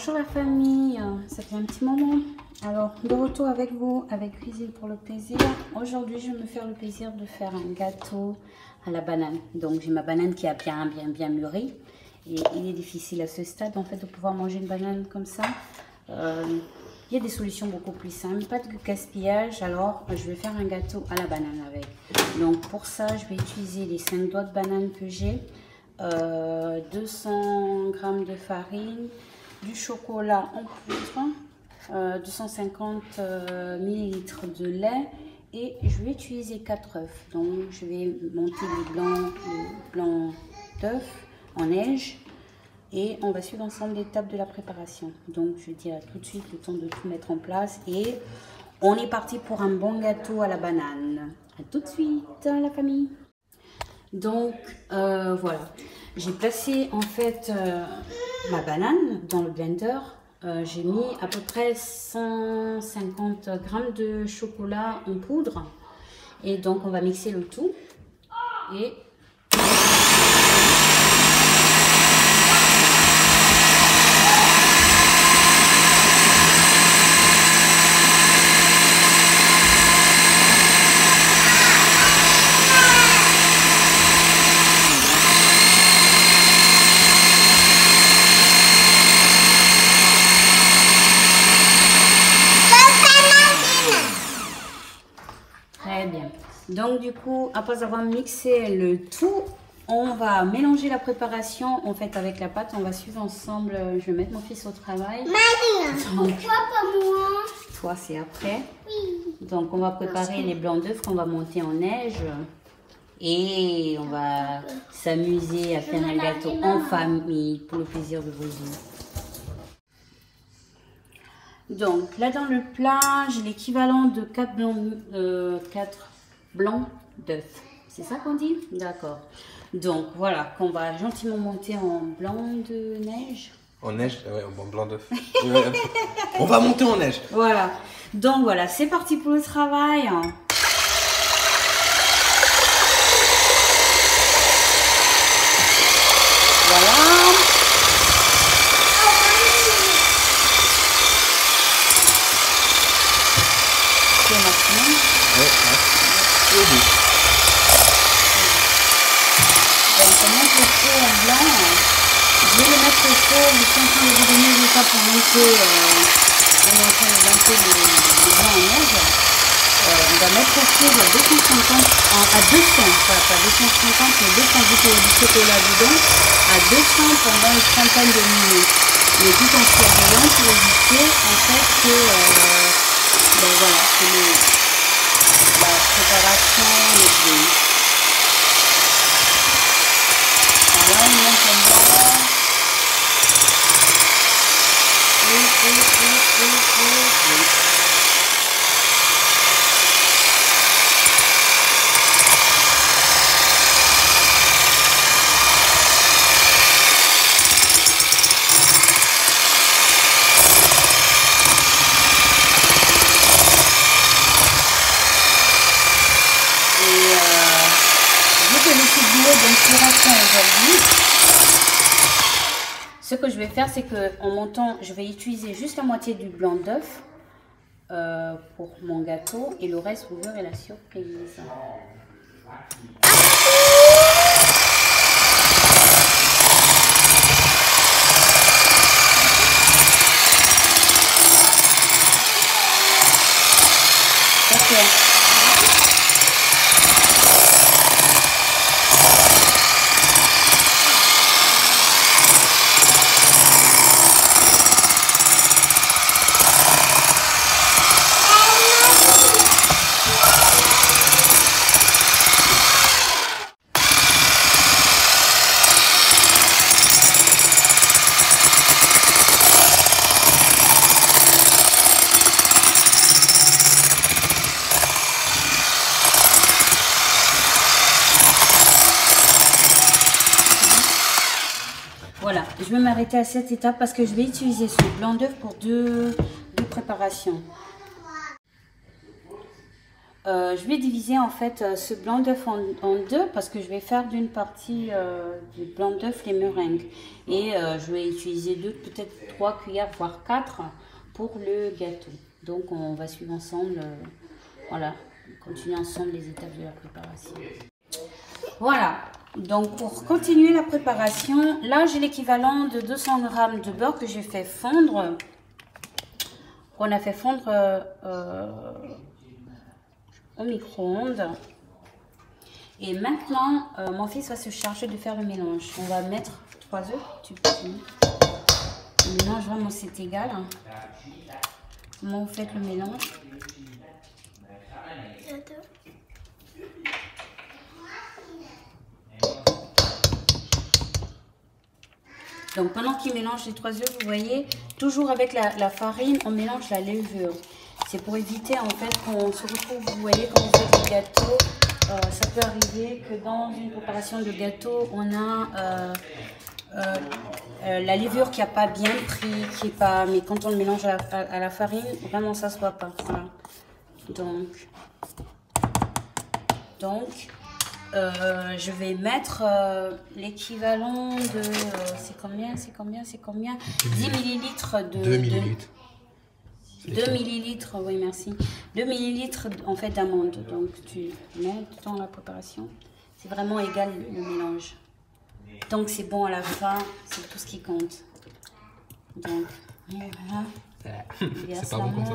Bonjour la famille, ça fait un petit moment. Alors, de retour avec vous, avec Cuisine pour le plaisir. Aujourd'hui, je vais me faire le plaisir de faire un gâteau à la banane. Donc, j'ai ma banane qui a bien mûri. Et il est difficile à ce stade, en fait, de pouvoir manger une banane comme ça. Il y a des solutions beaucoup plus simples, pas de gaspillage. Alors, je vais faire un gâteau à la banane avec. Donc, pour ça, je vais utiliser les 5 doigts de banane que j'ai. 200 g de farine, du chocolat en poudre, 250 ml de lait et je vais utiliser 4 œufs. Donc je vais monter les blancs d'œufs en neige et on va suivre ensemble l'étape de la préparation. Donc je dirai tout de suite le temps de tout mettre en place et on est parti pour un bon gâteau à la banane. À tout de suite la famille. Donc voilà, j'ai placé en fait ma banane dans le blender. J'ai mis à peu près 150 g de chocolat en poudre. Et donc on va mixer le tout. Et donc du coup, après avoir mixé le tout, on va mélanger la préparation en fait avec la pâte. On va suivre ensemble. Je vais mettre mon fils au travail. Donc, pourquoi pas moi? Toi, c'est après. Oui. Donc, on va préparer les blancs d'œufs qu'on va monter en neige. Et on va s'amuser à faire un gâteau en famille pour le plaisir de vos yeux. Donc, là dans le plat, j'ai l'équivalent de 4 blancs d'œufs. C'est ça qu'on dit? D'accord. Donc voilà, qu'on va gentiment monter en blanc de neige. En neige? Ouais, en blanc d'œuf. On va monter en neige. Voilà. Donc voilà, c'est parti pour le travail. Voilà. C'est maximum. Ouais, ouais. Donc on monte le feu en blanc. Je vais le mettre au feu. Je suis en train de vous donner l'étape pour monter. On est en train de monter le blanc en neige. On va mettre au feu à 250, à 200, pas 250, mais 200 vu qu'il y a du chocolat dedans, à 200 pendant une trentaine de minutes. Mais tout en surveillant pour éviter en fait que, ben voilà, que la préparation est bonne. Voilà, on monte en blanc. Aujourd'hui, ce que je vais faire, c'est que en montant, je vais utiliser juste la moitié du blanc d'œuf pour mon gâteau et le reste, vous verrez la surprise. Ok. Voilà, je vais m'arrêter à cette étape parce que je vais utiliser ce blanc d'œuf pour deux préparations. je vais diviser en fait ce blanc d'œuf en deux parce que je vais faire d'une partie du blanc d'œuf les meringues. Et je vais utiliser peut-être 3 cuillères, voire 4 pour le gâteau. Donc on va suivre ensemble, voilà, continuer ensemble les étapes de la préparation. Voilà, donc pour continuer la préparation, là j'ai l'équivalent de 200 g de beurre que j'ai fait fondre. On a fait fondre au micro-ondes. Et maintenant, mon fils va se charger de faire le mélange. On va mettre 3 œufs. Le mélange, vraiment, c'est égal. Hein. Comment vous faites le mélange? Donc, pendant qu'il mélange les 3 œufs, vous voyez, toujours avec la farine, on mélange la levure. C'est pour éviter, en fait, qu'on se retrouve, vous voyez, quand vous faites le gâteau, ça peut arriver que dans une préparation de gâteau, on a la levure qui n'a pas bien pris, qui est pas, mais quand on le mélange à la farine, vraiment ça se voit pas. Voilà. Donc je vais mettre l'équivalent de c'est combien 10 millilitres de 2 millilitres. 2 millilitres, oui merci. 2 millilitres en fait d'amandes. Donc tu mets dans la préparation. C'est vraiment égal le mélange. Donc c'est bon à la fin, c'est tout ce qui compte. Donc voilà. C'est pas bon comme ça.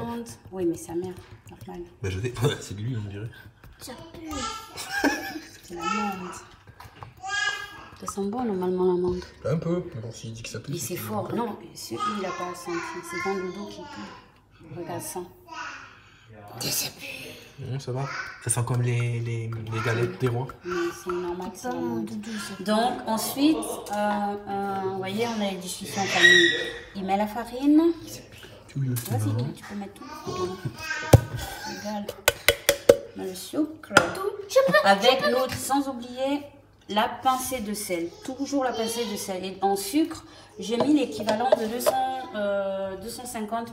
Oui mais sa mère, normal. Bah je sais, c'est de lui on dirait. Ça pue. C'est l'amande. Ça sent bon normalement l'amande. Un peu, mais bon s'il dit que ça pue. Et c'est fort. Non, il n'a pas senti. C'est dans le dos qui pue. Regarde ça. Ça pue. Ça va. Ça sent comme les galettes des rois. C'est normal. Donc ensuite, vous voyez, on a les discussions en famille. Il met la farine. Vas-y, tu peux mettre tout. Égal. Le sucre. Avec l'autre, sans oublier la pincée de sel. Toujours la pincée de sel. Et en sucre, j'ai mis l'équivalent de 250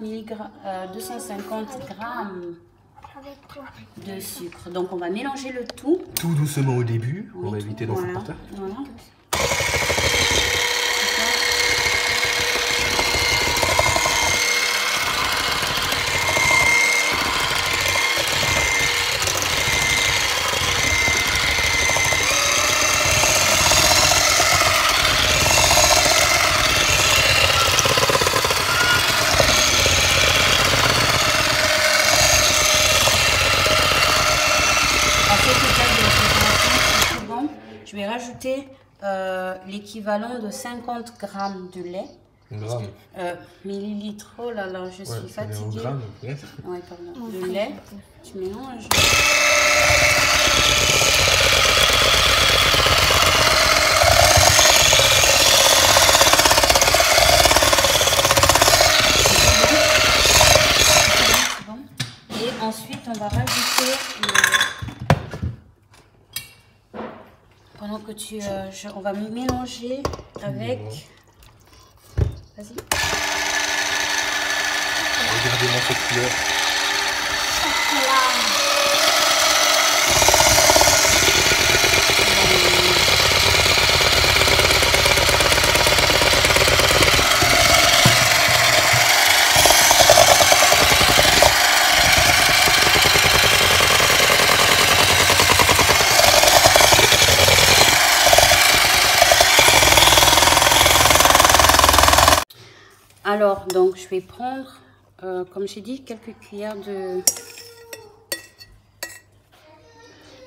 grammes de sucre. Donc on va mélanger le tout. Tout doucement au début, oui, on va éviter d'en faire par terre. Voilà. Je vais rajouter l'équivalent de 50 grammes de lait. Millilitres, oh là là, je suis fatiguée. Ouais, pardon. Le lait, tu mélanges. Bon. Et ensuite, on va rajouter pendant que on va mélanger avec. Vas-y. Regardez-moi cette couleur. Alors, donc, je vais prendre, comme j'ai dit, quelques cuillères de...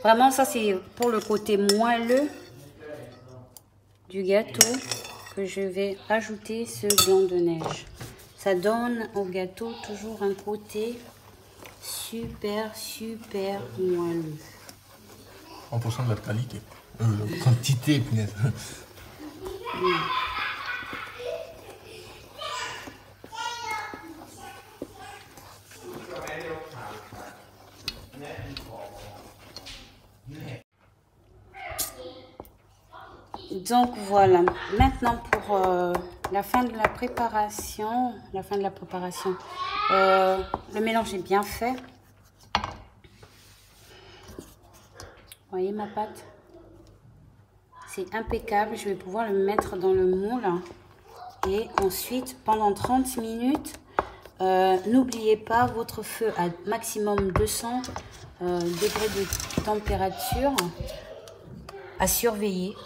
Vraiment, ça, c'est pour le côté moelleux du gâteau que je vais rajouter ce blanc de neige. Ça donne au gâteau toujours un côté super moelleux. En fonction de la qualité. La quantité, punaise. Donc voilà, maintenant pour la fin de la préparation, le mélange est bien fait. Voyez ma pâte? C'est impeccable. Je vais pouvoir le mettre dans le moule. Et ensuite, pendant 30 minutes, n'oubliez pas votre feu à maximum 200 degrés de température à surveiller.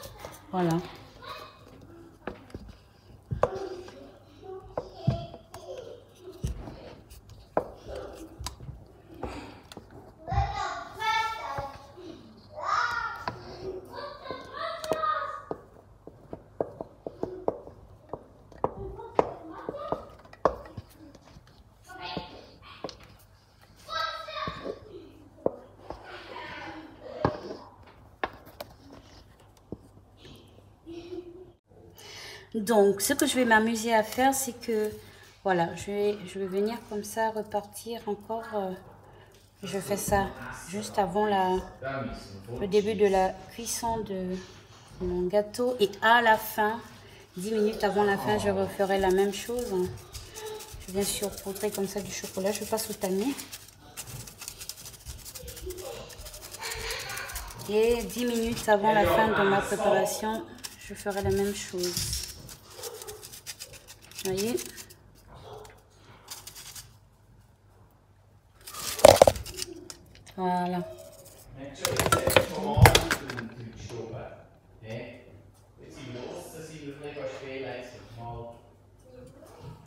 Voilà. Donc, ce que je vais m'amuser à faire, c'est que, voilà, je vais venir comme ça, repartir encore. Je fais ça juste avant le début de la cuisson de mon gâteau. Et à la fin, 10 minutes avant la fin, je referai la même chose. Je viens saupoudrer comme ça du chocolat. Je passe au panier. Et 10 minutes avant la fin de ma préparation, je ferai la même chose. Vous voyez? Voilà.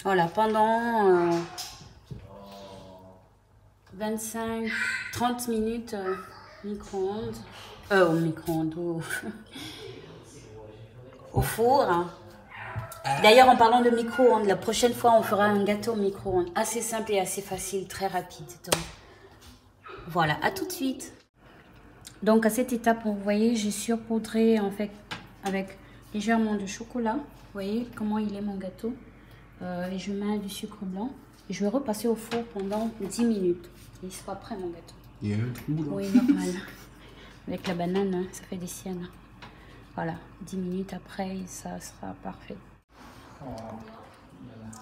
Voilà, pendant 25-30 minutes micro-ondes. Au micro-ondes, au four. Hein. D'ailleurs, en parlant de micro-ondes, la prochaine fois, on fera un gâteau au micro-ondes. Assez simple et assez facile, très rapide. Donc, voilà, à tout de suite. Donc, à cette étape, vous voyez, j'ai saupoudré en fait avec légèrement de chocolat. Vous voyez comment il est mon gâteau. Et je mets du sucre blanc. Et je vais repasser au four pendant 10 minutes. Il sera prêt, mon gâteau. Il y a un trou là? Oui, normal. Avec la banane, hein, ça fait des siennes. Voilà, 10 minutes après, ça sera parfait.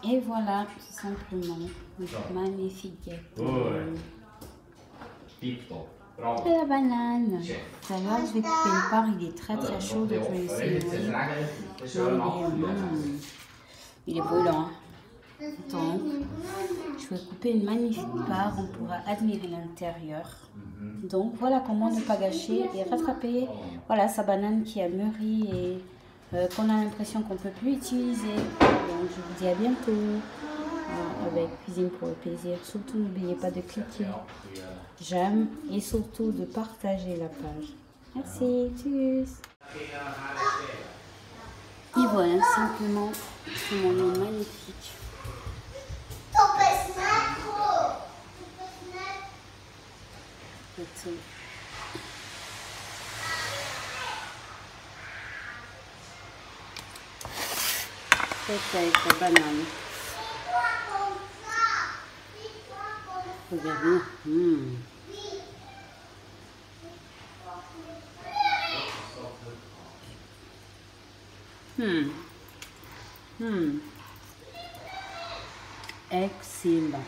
Et voilà, tout simplement, notre magnifique gâteau. Et la banane. Tout à l'heure, je vais couper une part, il est très très chaud, donc je vais essayer. Il est brûlant. Donc, je vais couper une magnifique part, on pourra admirer l'intérieur. Donc, voilà comment ne pas gâcher et rattraper voilà, sa banane qui a mûri et qu'on a l'impression qu'on ne peut plus utiliser. Donc, je vous dis à bientôt avec Cuisine pour le plaisir. Surtout, n'oubliez pas de cliquer j'aime et surtout de partager la page. Merci, tchuss. Et voilà, simplement, mon nom magnifique. Gâteau. Fait avec la banane. Regardez. Excellent.